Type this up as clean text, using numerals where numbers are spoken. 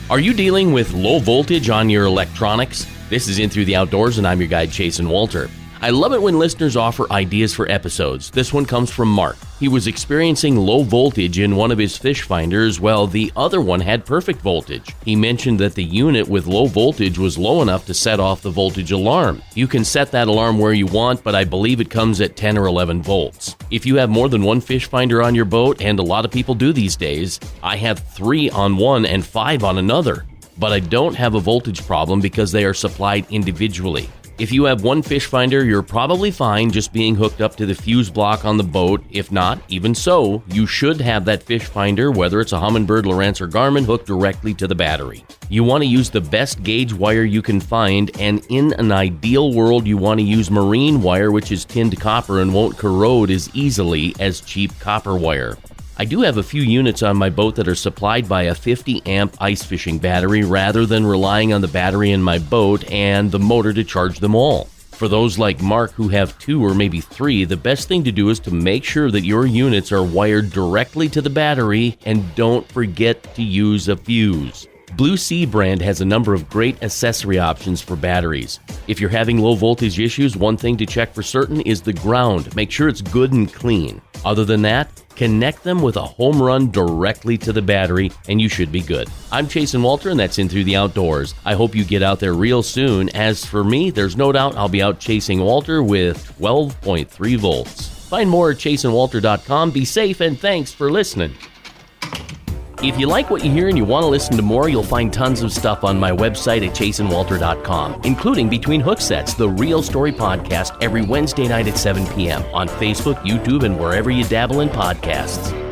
Are you dealing with low voltage on your electronics? This is In Through the Outdoors, and I'm your guide, Chasen Walter. I love it when listeners offer ideas for episodes. This one comes from Mark. He was experiencing low voltage in one of his fish finders while the other one had perfect voltage. He mentioned that the unit with low voltage was low enough to set off the voltage alarm. You can set that alarm where you want, but I believe it comes at 10 or 11 volts. If you have more than one fish finder on your boat, and a lot of people do these days, I have 3 on one and 5 on another. But I don't have a voltage problem because they are supplied individually. If you have one fish finder, you're probably fine just being hooked up to the fuse block on the boat. If not, even so, you should have that fish finder, whether it's a Humminbird, Lowrance, or Garmin, hooked directly to the battery. You want to use the best gauge wire you can find, and in an ideal world, you want to use marine wire, which is tinned copper and won't corrode as easily as cheap copper wire. I do have a few units on my boat that are supplied by a 50-amp ice fishing battery rather than relying on the battery in my boat and the motor to charge them all. For those like Mark who have 2 or maybe 3, the best thing to do is to make sure that your units are wired directly to the battery and don't forget to use a fuse. Blue Sea brand has a number of great accessory options for batteries. If you're having low voltage issues, one thing to check for certain is the ground. Make sure it's good and clean. Other than that, connect them with a home run directly to the battery and you should be good. I'm Chasen Walter, and that's In Through the Outdoors. I hope you get out there real soon. As for me, there's no doubt I'll be out chasing Walter with 12.3 volts. Find more at chasenwalter.com. Be safe, and thanks for listening. If you like what you hear and you want to listen to more, you'll find tons of stuff on my website at chasenwalter.com, including Between Hook Sets, the Real Story podcast, every Wednesday night at 7 p.m. on Facebook, YouTube, and wherever you dabble in podcasts.